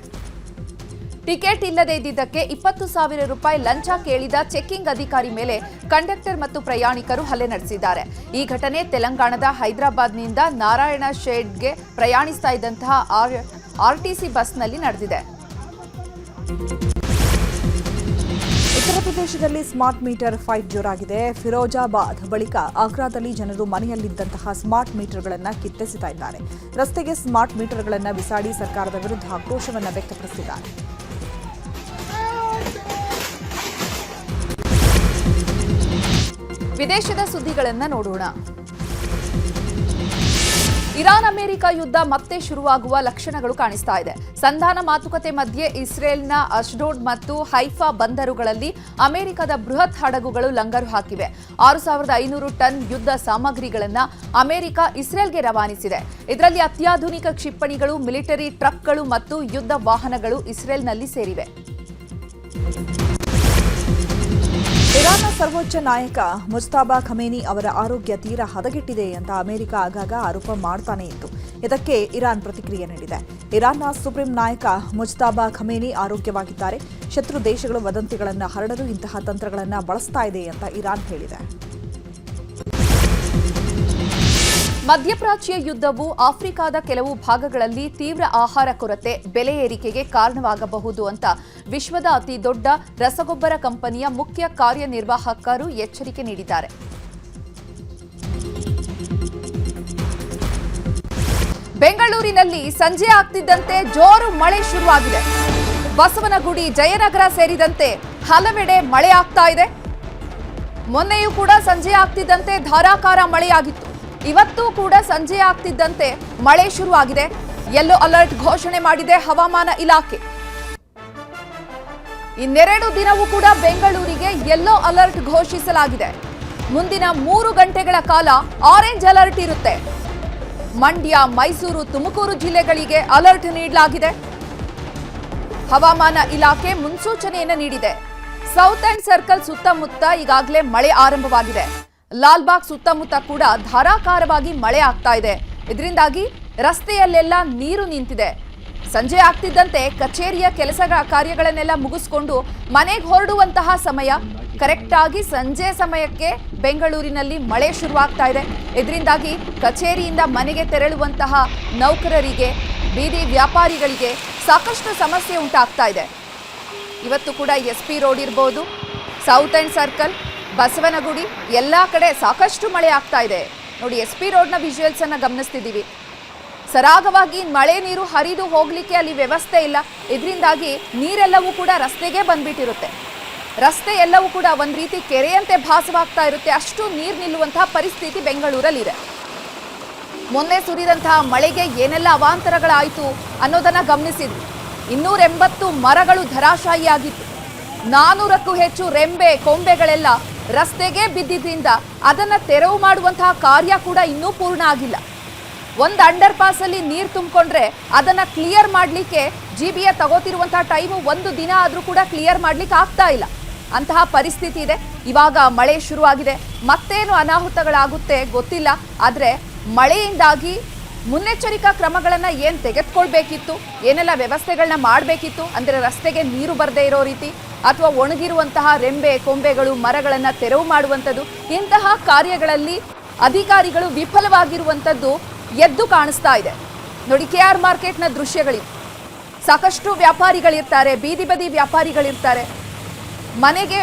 Speaker 2: ಟಿಕೆಟ್ ಇಲ್ಲದೆ ಇದ್ದಿದ್ದಕ್ಕೆ 20,000 ರೂಪಾಯಿ ಲಂಚ ಕೇಳಿದ ಚೆಕ್ಕಿಂಗ್ ಅಧಿಕಾರಿ ಮೇಲೆ ಕಂಡಕ್ಟರ್ ಮತ್ತು ಪ್ರಯಾಣಿಕರು ಹಲ್ಲೆ ನಡೆಸಿದ್ದಾರೆ. ಈ ಘಟನೆ ತೆಲಂಗಾಣದ ಹೈದರಾಬಾದ್ನಿಂದ ನಾರಾಯಣ ಶೇಡ್ಗೆ ಪ್ರಯಾಣಿಸ್ತಾ ಇದ್ದಂತಹ ಆರ್ಟಿಸಿ ಬಸ್ನಲ್ಲಿ ನಡೆದಿದೆ.
Speaker 1: ಉತ್ತರ ಪ್ರದೇಶದಲ್ಲಿ ಸ್ಮಾರ್ಟ್ ಮೀಟರ್ ಫೈಟ್ ಜೋರಾಗಿದೆ. ಫಿರೋಜಾಬಾದ್ ಬಳಿಕ ಆಗ್ರಾದಲ್ಲಿ ಜನರು ಮನೆಯಲ್ಲಿದ್ದಂತಹ ಸ್ಮಾರ್ಟ್ ಮೀಟರ್ಗಳನ್ನು ಕಿತ್ತೆಸೆತಾ ಇದ್ದಾರೆ. ರಸ್ತೆಗೆ ಸ್ಮಾರ್ಟ್ ಮೀಟರ್ಗಳನ್ನು ಬಿಸಾಡಿ ಸರ್ಕಾರದ ವಿರುದ್ಧ ಆಕ್ರೋಶವನ್ನು ವ್ಯಕ್ತಪಡಿಸಿದ್ದಾರೆ.
Speaker 2: ವಿದೇಶದ ಸುದ್ದಿಗಳನ್ನು ನೋಡೋಣ. ಇರಾನ್ ಅಮೆರಿಕ ಯುದ್ಧ ಮತ್ತೆ ಶುರುವಾಗುವ ಲಕ್ಷಣಗಳು ಕಾಣಿಸ್ತಾ ಇದೆ. ಸಂಧಾನ ಮಾತುಕತೆ ಮಧ್ಯೆ ಇಸ್ರೇಲ್ನ ಅಶ್ಡೋಡ್ ಮತ್ತು ಹೈಫಾ ಬಂದರುಗಳಲ್ಲಿ ಅಮೆರಿಕದ ಬೃಹತ್ ಹಡಗುಗಳು ಲಂಗರು ಹಾಕಿವೆ. 6,500 ಟನ್ ಯುದ್ಧ ಸಾಮಗ್ರಿಗಳನ್ನು ಅಮೆರಿಕ ಇಸ್ರೇಲ್ಗೆ ರವಾನಿಸಿದೆ. ಇದರಲ್ಲಿ ಅತ್ಯಾಧುನಿಕ ಕ್ಷಿಪಣಿಗಳು, ಮಿಲಿಟರಿ ಟ್ರಕ್ಗಳು ಮತ್ತು ಯುದ್ಧ ವಾಹನಗಳು ಇಸ್ರೇಲ್ನಲ್ಲಿ ಸೇರಿವೆ.
Speaker 1: ಇರಾನ್ನ ಸರ್ವೋಚ್ಚ ನಾಯಕ ಮುಜ್ತಬಾ ಖಮೇನಿ ಅವರ ಆರೋಗ್ಯ ತೀರಾ ಹದಗೆಟ್ಟಿದೆ ಅಂತ ಅಮೆರಿಕ ಆಗಾಗ ಆರೋಪ ಮಾಡ್ತಾನೆ ಇತ್ತು. ಇದಕ್ಕೆ ಇರಾನ್ ಪ್ರತಿಕ್ರಿಯೆ ನೀಡಿದೆ. ಇರಾನ್ನ ಸುಪ್ರೀಂ ನಾಯಕ ಮುಜ್ತಬಾ ಖಮೇನಿ ಆರೋಗ್ಯವಾಗಿದ್ದಾರೆ. ಶತ್ರು ದೇಶಗಳು ವದಂತಿಗಳನ್ನು ಹರಡಲು ಇಂತಹ ತಂತ್ರಗಳನ್ನು ಬಳಸ್ತಾ ಇದೆ ಅಂತ ಇರಾನ್ ಹೇಳಿದೆ.
Speaker 2: ಮಧ್ಯಪ್ರಾಚ್ಯ ಯುದ್ಧವು ಆಫ್ರಿಕಾದ ಕೆಲವು ಭಾಗಗಳಲ್ಲಿ ತೀವ್ರ ಆಹಾರ ಕೊರತೆ, ಬೆಲೆ ಏರಿಕೆಗೆ ಕಾರಣವಾಗಬಹುದು ಅಂತ ವಿಶ್ವದ ಅತಿ ದೊಡ್ಡ ರಸಗೊಬ್ಬರ ಕಂಪನಿಯ ಮುಖ್ಯ ಕಾರ್ಯನಿರ್ವಾಹಕರು ಎಚ್ಚರಿಕೆ ನೀಡಿದ್ದಾರೆ. ಬೆಂಗಳೂರಿನಲ್ಲಿ ಸಂಜೆ ಆಗ್ತಿದ್ದಂತೆ ಜೋರು ಮಳೆ ಶುರುವಾಗಿದೆ. ಬಸವನಗುಡಿ, ಜಯನಗರ ಸೇರಿದಂತೆ ಹಲವೆಡೆ ಮಳೆ ಆಗ್ತಾ ಇದೆ. ಮೊನ್ನೆಯೂ ಕೂಡ ಸಂಜೆ ಆಗ್ತಿದ್ದಂತೆ ಧಾರಾಕಾರ ಮಳೆಯಾಗಿತ್ತು. ಇವತ್ತು ಕೂಡ ಸಂಜೆ ಆಗ್ತಿದ್ದಂತೆ ಮಳೆ ಶುರುವಾಗಿದೆ. ಯೆಲ್ಲೋ ಅಲರ್ಟ್ ಘೋಷಣೆ ಮಾಡಿದೆ ಹವಾಮಾನ ಇಲಾಖೆ. ಇನ್ನೆರಡು ದಿನವೂ ಕೂಡ ಬೆಂಗಳೂರಿಗೆ ಯೆಲ್ಲೋ ಅಲರ್ಟ್ ಘೋಷಿಸಲಾಗಿದೆ. ಮುಂದಿನ 3 ಗಂಟೆಗಳ ಕಾಲ ಆರೆಂಜ್ ಅಲರ್ಟ್ ಇರುತ್ತೆ. ಮಂಡ್ಯ, ಮೈಸೂರು, ತುಮಕೂರು ಜಿಲ್ಲೆಗಳಿಗೆ ಅಲರ್ಟ್ ನೀಡಲಾಗಿದೆ. ಹವಾಮಾನ ಇಲಾಖೆ ಮುನ್ಸೂಚನೆಯನ್ನು ನೀಡಿದೆ. ಸೌತ್ ಅಂಡ್ ಸರ್ಕಲ್ ಸುತ್ತಮುತ್ತ ಈಗಾಗಲೇ ಮಳೆ ಆರಂಭವಾಗಿದೆ. ಲಾಲ್ಬಾಗ್ ಸುತ್ತಮುತ್ತ ಕೂಡ ಧಾರಾಕಾರವಾಗಿ ಮಳೆ ಆಗ್ತಾ ಇದೆ. ಇದರಿಂದಾಗಿ ರಸ್ತೆಯಲ್ಲೆಲ್ಲ ನೀರು ನಿಂತಿದೆ. ಸಂಜೆ ಆಗ್ತಿದ್ದಂತೆ ಕಚೇರಿಯ ಕೆಲಸ ಕಾರ್ಯಗಳನ್ನೆಲ್ಲ ಮುಗಿಸ್ಕೊಂಡು ಮನೆಗೆ ಹೊರಡುವಂತಹ ಸಮಯ, ಕರೆಕ್ಟ್ ಆಗಿ ಸಂಜೆ ಸಮಯಕ್ಕೆ ಬೆಂಗಳೂರಿನಲ್ಲಿ ಮಳೆ ಶುರುವಾಗ್ತಾ ಇದೆ. ಇದರಿಂದಾಗಿ ಕಚೇರಿಯಿಂದ ಮನೆಗೆ ತೆರಳುವಂತಹ ನೌಕರರಿಗೆ, ಬೀದಿ ವ್ಯಾಪಾರಿಗಳಿಗೆ ಸಾಕಷ್ಟು ಸಮಸ್ಯೆ ಉಂಟಾಗ್ತಾ ಇದೆ. ಇವತ್ತು ಕೂಡ SP ರೋಡ್ ಇರ್ಬೋದು, ಸೌತ್ ಅಂಡ್ ಸರ್ಕಲ್, ಬಸವನಗುಡಿ ಎಲ್ಲ ಕಡೆ ಸಾಕಷ್ಟು ಮಳೆ ಆಗ್ತಾ ಇದೆ. ನೋಡಿ, SP ರೋಡ್ನ ವಿಜುವಲ್ಸ್ ಅನ್ನ ಗಮನಿಸ್ತಿದ್ದೀವಿ. ಸರಾಗವಾಗಿ ಮಳೆ ನೀರು ಹರಿದು ಹೋಗ್ಲಿಕ್ಕೆ ಅಲ್ಲಿ ವ್ಯವಸ್ಥೆ ಇಲ್ಲ. ಇದರಿಂದಾಗಿ ನೀರೆಲ್ಲವೂ ಕೂಡ ರಸ್ತೆಗೆ ಬಂದ್ಬಿಟ್ಟಿರುತ್ತೆ. ರಸ್ತೆ ಎಲ್ಲವೂ ಕೂಡ ಒಂದ್ ರೀತಿ ಕೆರೆಯಂತೆ ಭಾಸವಾಗ್ತಾ ಇರುತ್ತೆ. ಅಷ್ಟು ನೀರು ನಿಲ್ಲುವಂತಹ ಪರಿಸ್ಥಿತಿ ಬೆಂಗಳೂರಲ್ಲಿದೆ. ಮೊನ್ನೆ ಸುರಿದಂತಹ ಮಳೆಗೆ ಏನೆಲ್ಲ ಅವಾಂತರಗಳಾಯಿತು ಅನ್ನೋದನ್ನ ಗಮನಿಸಿದ್ವಿ. 280 ಮರಗಳು ಧರಾಶಾಯಿಯಾಗಿತ್ತು. 400ಕ್ಕೂ ಹೆಚ್ಚು ರೆಂಬೆ ಕೊಂಬೆಗಳೆಲ್ಲ ರಸ್ತೆಗೆ ಬಿದ್ದಿದ್ದರಿಂದ ಅದನ್ನ ತೆರವು ಮಾಡುವಂತಹ ಕಾರ್ಯ ಕೂಡ ಇನ್ನೂ ಪೂರ್ಣ ಆಗಿಲ್ಲ. ಒಂದು ಅಂಡರ್ ಪಾಸ್ ಅಲ್ಲಿ ನೀರು ತುಂಬಿಕೊಂಡ್ರೆ ಅದನ್ನ ಕ್ಲಿಯರ್ ಮಾಡಲಿಕ್ಕೆ GBA ತಗೋತಿರುವಂತಹ ಟೈಮು 1 ದಿನ ಆದ್ರೂ ಕೂಡ ಕ್ಲಿಯರ್ ಮಾಡ್ಲಿಕ್ಕೆ ಆಗ್ತಾ ಇಲ್ಲ. ಅಂತಹ ಪರಿಸ್ಥಿತಿ ಇದೆ. ಇವಾಗ ಮಳೆ ಶುರುವಾಗಿದೆ. ಮತ್ತೇನು ಅನಾಹುತಗಳಾಗುತ್ತೆ ಗೊತ್ತಿಲ್ಲ. ಆದ್ರೆ ಮಳೆಯಿಂದಾಗಿ ಮುನ್ನೆಚ್ಚರಿಕಾ ಕ್ರಮಗಳನ್ನ ಏನ್ ತೆಗೆದುಕೊಳ್ಬೇಕಿತ್ತು, ಏನೆಲ್ಲ ವ್ಯವಸ್ಥೆಗಳನ್ನ ಮಾಡಬೇಕಿತ್ತು ಅಂದ್ರೆ ರಸ್ತೆಗೆ ನೀರು ಬರದೇ ಇರೋ ರೀತಿ ಅಥವಾ ಒಣಗಿರುವಂತಹ ರೆಂಬೆ ಕೊಂಬೆಗಳು ಮರಗಳನ್ನ ತೆರವು ಮಾಡುವಂಥದ್ದು, ಇಂತಹ ಕಾರ್ಯಗಳಲ್ಲಿ ಅಧಿಕಾರಿಗಳು ವಿಫಲವಾಗಿರುವಂಥದ್ದು ಎದ್ದು ಕಾಣಿಸ್ತಾ ಇದೆ. ನೋಡಿ, KR ಮಾರ್ಕೆಟ್ನ ದೃಶ್ಯಗಳಿವೆ. ಸಾಕಷ್ಟು ವ್ಯಾಪಾರಿಗಳಿರ್ತಾರೆ, ಬೀದಿ ಬದಿ ವ್ಯಾಪಾರಿಗಳಿರ್ತಾರೆ. ಮನೆಗೆ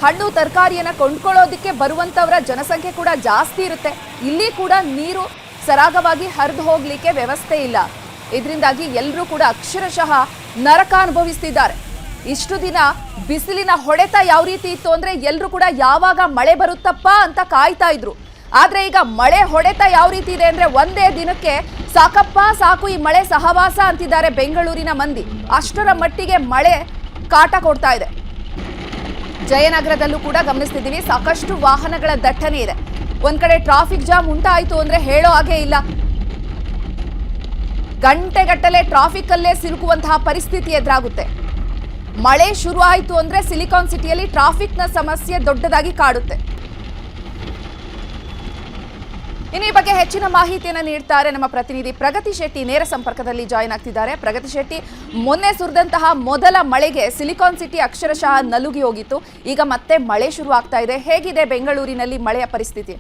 Speaker 2: ಹಣ್ಣು ತರಕಾರಿಯನ್ನು ಕೊಂಡ್ಕೊಳ್ಳೋದಕ್ಕೆ ಬರುವಂಥವರ ಜನಸಂಖ್ಯೆ ಕೂಡ ಜಾಸ್ತಿ ಇರುತ್ತೆ. ಇಲ್ಲಿ ಕೂಡ ನೀರು ಸರಾಗವಾಗಿ ಹರಿದು ಹೋಗ್ಲಿಕ್ಕೆ ವ್ಯವಸ್ಥೆ ಇಲ್ಲ. ಇದರಿಂದಾಗಿ ಎಲ್ಲರೂ ಕೂಡ ಅಕ್ಷರಶಃ ನರಕ ಅನುಭವಿಸ್ತಿದ್ದಾರೆ. ಇಷ್ಟು ದಿನ ಬಿಸಿಲಿನ ಹೊಡೆತ ಯಾವ ರೀತಿ ಇತ್ತು ಅಂದ್ರೆ ಎಲ್ಲರೂ ಕೂಡ ಯಾವಾಗ ಮಳೆ ಬರುತ್ತಪ್ಪ ಅಂತ ಕಾಯ್ತಾ ಇದ್ರು. ಆದ್ರೆ ಈಗ ಮಳೆ ಹೊಡೆತ ಯಾವ ರೀತಿ ಇದೆ ಅಂದ್ರೆ ಒಂದೇ ದಿನಕ್ಕೆ ಸಾಕಪ್ಪ ಸಾಕು ಈ ಮಳೆ ಸಹವಾಸ ಅಂತಿದ್ದಾರೆ ಬೆಂಗಳೂರಿನ ಮಂದಿ. ಅಷ್ಟರ ಮಟ್ಟಿಗೆ ಮಳೆ ಕಾಟ ಕೊಡ್ತಾ ಇದೆ. ಜಯನಗರದಲ್ಲೂ ಕೂಡ ಗಮನಿಸ್ತಿದ್ದೀವಿ, ಸಾಕಷ್ಟು ವಾಹನಗಳ ದಟ್ಟಣೆ ಇದೆ. ಒಂದ್ ಕಡೆ ಟ್ರಾಫಿಕ್ ಜಾಮ್ ಉಂಟಾಯಿತು ಅಂದ್ರೆ ಹೇಳೋ ಹಾಗೆ ಇಲ್ಲ. ಗಂಟೆಗಟ್ಟಲೆ ಟ್ರಾಫಿಕ್ ಅಲ್ಲೇ ಸಿಲುಕುವಂತಹ ಪರಿಸ್ಥಿತಿ ಎದುರಾಗುತ್ತೆ. ಮಳೆ ಶುರು ಆಯಿತು ಅಂದ್ರೆ ಸಿಲಿಕಾನ್ ಸಿಟಿಯಲ್ಲಿ ಟ್ರಾಫಿಕ್ನ ಸಮಸ್ಯೆ ದೊಡ್ಡದಾಗಿ ಕಾಡುತ್ತೆ. ಇನ್ನು ಈ ಬಗ್ಗೆ ಹೆಚ್ಚಿನ ಮಾಹಿತಿಯನ್ನು ನೀಡ್ತಾರೆ ನಮ್ಮ ಪ್ರತಿನಿಧಿ ಪ್ರಗತಿ ಶೆಟ್ಟಿ. ನೇರ ಸಂಪರ್ಕದಲ್ಲಿ ಜಾಯಿನ್ ಆಗ್ತಿದ್ದಾರೆ. ಪ್ರಗತಿ ಶೆಟ್ಟಿ, ಮೊನ್ನೆ ಸುರಿದಂತಹ ಮೊದಲ ಮಳೆಗೆ ಸಿಲಿಕಾನ್ ಸಿಟಿ ಅಕ್ಷರಶಃ ನಲುಗಿ ಹೋಗಿತ್ತು. ಈಗ ಮತ್ತೆ ಮಳೆ ಶುರು ಆಗ್ತಾ ಇದೆ. ಹೇಗಿದೆ ಬೆಂಗಳೂರಿನಲ್ಲಿ ಮಳೆಯ ಪರಿಸ್ಥಿತಿ?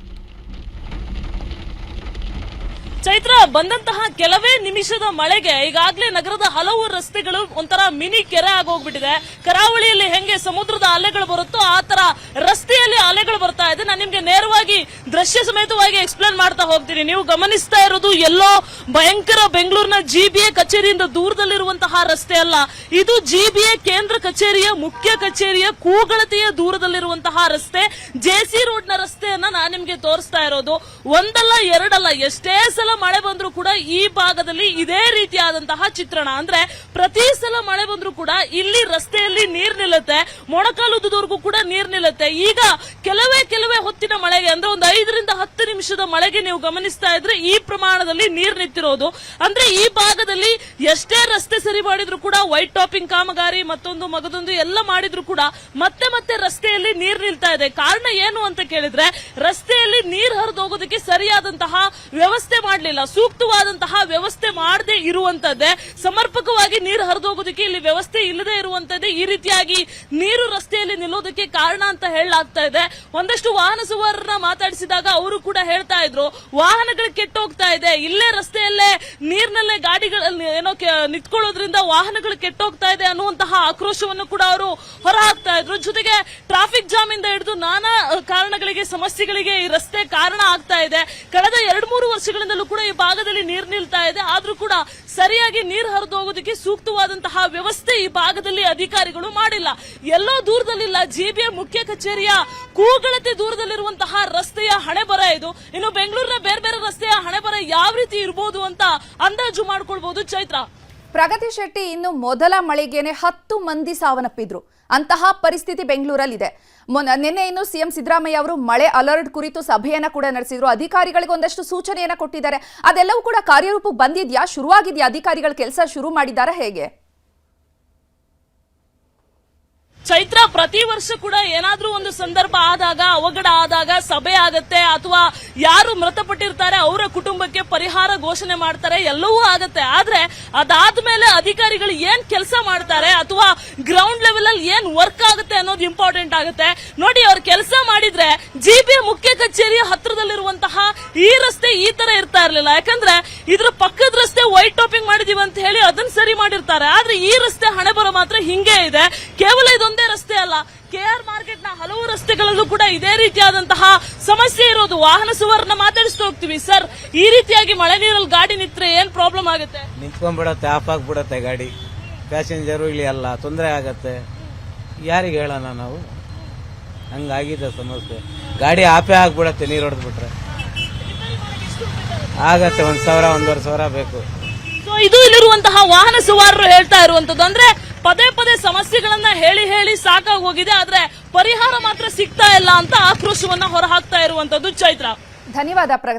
Speaker 3: ಚೈತ್ರ, ಬಂದಂತಹ ಕೆಲವೇ ನಿಮಿಷದ ಮಳೆಗೆ ಈಗಾಗಲೇ ನಗರದ ಹಲವು ರಸ್ತೆಗಳು ಒಂಥರ ಮಿನಿ ಕೆರೆ ಆಗೋಗ್ಬಿಟ್ಟಿದೆ. ಕರಾವಳಿಯಲ್ಲಿ ಹೆಂಗೆ ಸಮುದ್ರದ ಅಲೆಗಳು ಬರುತ್ತೋ ಆ ತರ ರಸ್ತೆಯಲ್ಲಿ ಅಲೆಗಳು ಬರ್ತಾ ಇದೆ. ನಾನು ನಿಮ್ಗೆ ನೇರವಾಗಿ ದೃಶ್ಯ ಸಮೇತವಾಗಿ ಎಕ್ಸ್ಪ್ಲೇನ್ ಮಾಡ್ತಾ ಹೋಗ್ತೀನಿ. ನೀವು ಗಮನಿಸ್ತಾ ಇರೋದು ಎಲ್ಲೋ ಭಯಂಕರ ಬೆಂಗಳೂರಿನ GBA ಕಚೇರಿಯಿಂದ ದೂರದಲ್ಲಿರುವಂತಹ ರಸ್ತೆ ಅಲ್ಲ. ಇದು GBA ಕೇಂದ್ರ ಕಚೇರಿಯ ಮುಖ್ಯ ಕಚೇರಿಯ ಕೂಗಳತೆಯ ದೂರದಲ್ಲಿರುವಂತಹ ರಸ್ತೆ. JC ರೋಡ್ ನ ರಸ್ತೆಯನ್ನ ನಾನು ನಿಮ್ಗೆ ತೋರಿಸ್ತಾ ಇರೋದು. ಒಂದಲ್ಲ ಎರಡಲ್ಲ, ಎಷ್ಟೇ ಸಲ ಮಳೆ ಬಂದ್ರೂ ಕೂಡ ಈ ಭಾಗದಲ್ಲಿ ಇದೇ ರೀತಿಯಾದಂತಹ ಚಿತ್ರಣ. ಅಂದ್ರೆ ಪ್ರತಿ ಸಲ ಮಳೆ ಬಂದ್ರೂ ಕೂಡ ಇಲ್ಲಿ ರಸ್ತೆಯಲ್ಲಿ ನೀರ್ ನಿಲ್ಲುತ್ತೆ, ಮೊಣಕಾಲುದ್ದವರೆಗೂ ಕೂಡ ನೀರ್ ನಿಲ್ಲುತ್ತೆ. ಈಗ ಕೆಲವೇ ಹೊತ್ತಿನ ಮಳೆಗೆ ಅಂದ್ರೆ ಒಂದು 5 ರಿಂದ 10 ನಿಮಿಷದ ಮಳೆಗೆ ನೀವು ಗಮನಿಸ್ತಾ ಇದ್ರೆ ಈ ಪ್ರಮಾಣದಲ್ಲಿ ನೀರ್ ನಿಂತಿರೋದು. ಅಂದ್ರೆ ಈ ಭಾಗದಲ್ಲಿ ಎಷ್ಟೇ ರಸ್ತೆ ಸರಿ ಮಾಡಿದ್ರು ಕೂಡ, ವೈಟ್ ಟಾಪಿಂಗ್ ಕಾಮಗಾರಿ ಮತ್ತೊಂದು ಮಗದೊಂದು ಎಲ್ಲ ಮಾಡಿದ್ರು ಕೂಡ ಮತ್ತೆ ರಸ್ತೆಯಲ್ಲಿ ನೀರ್ ನಿಲ್ತಾ ಇದೆ. ಕಾರಣ ಏನು ಅಂತ ಕೇಳಿದ್ರೆ, ರಸ್ತೆಯಲ್ಲಿ ಭಾಗದಲ್ಲಿ ನೀರು ಹರಿದು ಹೋಗೋದಕ್ಕೆ ಸರಿಯಾದಂತಹ ವ್ಯವಸ್ಥೆ ಮಾಡಲಿಲ್ಲ, ಸೂಕ್ತವಾದಂತಹ ವ್ಯವಸ್ಥೆ ಮಾಡದೆ ಇರುವಂತದ್ದೇ, ಸಮರ್ಪಕವಾಗಿ ನೀರು ಹರಿದು ಹೋಗೋದಕ್ಕೆ ಇಲ್ಲಿ ವ್ಯವಸ್ಥೆ ಇಲ್ಲದೆ ಇರುವಂತದ್ದೇ ಈ ರೀತಿಯಾಗಿ ನೀರು ರಸ್ತೆಯಲ್ಲಿ ನಿಲ್ಲೋದಕ್ಕೆ ಕಾರಣ ಅಂತ ಹೇಳಲಾಗ್ತಾ ಇದೆ. ಒಂದಷ್ಟು ವಾಹನ ಸವಾರರನ್ನ ಮಾತಾಡಿಸಿದಾಗ ಅವರು ಕೂಡ ಹೇಳ್ತಾ ಇದ್ರು, ವಾಹನಗಳು ಕೆಟ್ಟೋಗ್ತಾ ಇದೆ, ಇಲ್ಲೇ ರಸ್ತೆಯಲ್ಲೇ ನೀರಿನಲ್ಲೇ ಗಾಡಿಗಳಲ್ಲಿ ಏನೋ ನಿಂತ್ಕೊಳ್ಳೋದ್ರಿಂದ ವಾಹನಗಳು ಕೆಟ್ಟೋಗ್ತಾ ಇದೆ ಅನ್ನುವಂತಹ ಆಕ್ರೋಶವನ್ನು ಕೂಡ ಅವರು ಹೊರಹಾಕ್ತಾ ಇದ್ರು. ಜೊತೆಗೆ ಟ್ರಾಫಿಕ್ ಜಾಮ್ ಇಂದ ಹಿಡಿದು ನಾನಾ ಕಾರಣಗಳಿಗೆ, ಸಮಸ್ಯೆಗಳಿಗೆ ಈ ರಸ್ತೆ ಕಾರಣ ಆಗ್ತಾ ಇದೆ. ಕಳೆದ 2-3 ವರ್ಷಗಳಿಂದಲೂ ಕೂಡ ಈ ಭಾಗದಲ್ಲಿ ನೀರು ನಿಲ್ತಾ ಇದೆ, ಆದ್ರೂ ಕೂಡ ಸರಿಯಾಗಿ ನೀರು ಹರಿದು ಹೋಗೋದಕ್ಕೆ ಸೂಕ್ತವಾದಂತಹ ವ್ಯವಸ್ಥೆ ಈ ಭಾಗದಲ್ಲಿ ಅಧಿಕಾರಿಗಳು ಮಾಡಿಲ್ಲ. ಎಲ್ಲೋ ದೂರದಲ್ಲಿಲ್ಲ, ಜಿಬಿಎ ಮುಖ್ಯ ಕಚೇರಿಯ ಕೂಗಳತೆ ದೂರದಲ್ಲಿರುವಂತಹ ರಸ್ತೆಯ ಹಣೆಬರ ಇದು. ಇನ್ನು ಬೆಂಗಳೂರಿನ ಬೇರೆ ಬೇರೆ ರಸ್ತೆಯ ಹಣೆಬರ ಯಾವ ರೀತಿ ಇರಬಹುದು ಅಂತ ಅಂದಾಜು ಮಾಡ್ಕೊಳ್ಬಹುದು. ಚೈತ್ರ,
Speaker 2: ಪ್ರಗತಿ ಶೆಟ್ಟಿ, ಇನ್ನು ಮೊದಲ ಮಳೆಗೇನೆ 10 ಮಂದಿ ಸಾವನ್ನಪ್ಪಿದ್ರು. ಅಂತಹ ಪರಿಸ್ಥಿತಿ ಬೆಂಗಳೂರಲ್ಲಿದೆ. ನಿನ್ನೆ ಇನ್ನು ಸಿಎಂ ಸಿದ್ದರಾಮಯ್ಯ ಅವರು ಮಳೆ ಅಲರ್ಟ್ ಕುರಿತು ಸಭೆಯನ್ನ ಕೂಡ ನಡೆಸಿದ್ರು. ಅಧಿಕಾರಿಗಳಿಗೆ ಒಂದಷ್ಟು ಸೂಚನೆಯನ್ನ ಕೊಟ್ಟಿದ್ದಾರೆ. ಅದೆಲ್ಲವೂ ಕೂಡ ಕಾರ್ಯರೂಪಕ್ಕೆ ಬಂದಿದ್ಯಾ, ಶುರುವಾಗಿದ್ಯಾ? ಅಧಿಕಾರಿಗಳ ಕೆಲಸ ಶುರು ಮಾಡಿದಾರಾ, ಹೇಗೆ?
Speaker 3: ಚೈತ್ರ, ಪ್ರತಿ ವರ್ಷ ಕೂಡ ಏನಾದ್ರೂ ಒಂದು ಸಂದರ್ಭ ಆದಾಗ, ಅವಘಡ ಆದಾಗ ಸಭೆ ಆಗತ್ತೆ, ಅಥವಾ ಯಾರು ಮೃತಪಟ್ಟಿರ್ತಾರೆ ಅವರ ಕುಟುಂಬಕ್ಕೆ ಪರಿಹಾರ ಘೋಷಣೆ ಮಾಡ್ತಾರೆ, ಎಲ್ಲವೂ ಆಗತ್ತೆ. ಆದ್ರೆ ಅದಾದ್ಮೇಲೆ ಅಧಿಕಾರಿಗಳು ಏನ್ ಕೆಲಸ ಮಾಡ್ತಾರೆ ಅಥವಾ ಗ್ರೌಂಡ್ ಲೆವೆಲ್ ಅಲ್ಲಿ ಏನ್ ವರ್ಕ್ ಆಗುತ್ತೆ ಅನ್ನೋದು ಇಂಪಾರ್ಟೆಂಟ್ ಆಗುತ್ತೆ. ನೋಡಿ, ಅವ್ರ ಕೆಲಸ ಮಾಡಿದ್ರೆ ಜಿಬಿಎ ಮುಖ್ಯ ಕಚೇರಿಯ ಹತ್ರದಲ್ಲಿರುವಂತಹ ಈ ರಸ್ತೆ ಈ ತರ ಇರ್ತಾ ಇರ್ಲಿಲ್ಲ. ಯಾಕಂದ್ರೆ ಇದ್ರ ಪಕ್ಕದ ರಸ್ತೆ ವೈಟ್ ಟಾಪಿಂಗ್ ಮಾಡಿದೀವಿ ಅಂತ ಹೇಳಿ ಅದನ್ನ ಸರಿ ಮಾಡಿರ್ತಾರೆ. ಆದ್ರೆ ಈ ರಸ್ತೆ ಹಣೆಬರ ಮಾತ್ರ ಹಿಂಗೆ ಇದೆ. ಕೇವಲ ಇದೊಂದೇ ರಸ್ತೆ ಅಲ್ಲ, ಕೆಆರ್ ಮಾರ್ಕೆಟ್ ನ ಹಲವು ರಸ್ತೆಗಳಲ್ಲೂ ಕೂಡ ಇದೇ ರೀತಿಯಾದಂತಹ ಸಮಸ್ಯೆ ಇರೋದು. ವಾಹನ ಸವಾರರನ್ನ ಮಾತಾಡಿಸ್ತಾ ಹೋಗ್ತೀವಿ. ಸರ್, ಈ ರೀತಿಯಾಗಿ ಮಳೆ ನೀರಲ್ಲಿ ಗಾಡಿ ನಿಂತ್ರೆ ಏನ್ ಪ್ರಾಬ್ಲಮ್ ಆಗುತ್ತೆ?
Speaker 4: ನಿಂತ್ಕೊಂಡ್ಬಿಡತ್ತೆ, ಆಫ್ ಆಗ್ಬಿಡತ್ತೆ ಗಾಡಿ. ಪ್ಯಾಸೆಂಜರು ಇಲ್ಲಿ ಅಲ್ಲ, ತೊಂದರೆ ಆಗತ್ತೆ. ಯಾರಿಗೆ ಹೇಳೋಣ ನಾವು? ಹಂಗಾಗಿದೆ ಸಮಸ್ಯೆ. ಗಾಡಿ ಆಫೇ ಆಗ್ಬಿಡತ್ತೆ ನೀರು ಹೊಡೆದ್ಬಿಟ್ರೆ. ಆಗತ್ತೆ 1,000 1,500 ಬೇಕು.
Speaker 3: ಸೊ ಇದು ಇಲ್ಲಿರುವಂತಹ ವಾಹನ ಸವಾರರು ಹೇಳ್ತಾ ಇರುವಂತದ್ದು. ಅಂದ್ರೆ ಪದೇ ಪದೇ ಸಮಸ್ಯೆಗಳನ್ನ ಹೇಳಿ ಹೇಳಿ ಸಾಕಾಗಿ ಹೋಗಿದೆ, ಆದ್ರೆ ಪರಿಹಾರ ಮಾತ್ರ ಸಿಗ್ತಾ ಇಲ್ಲ ಅಂತ ಆಕ್ರೋಶವನ್ನ ಹೊರಹಾಕ್ತಾ ಇರುವಂತದ್ದು. ಚೈತ್ರ,
Speaker 2: ಧನ್ಯವಾದ ಪ್ರಗತಿ.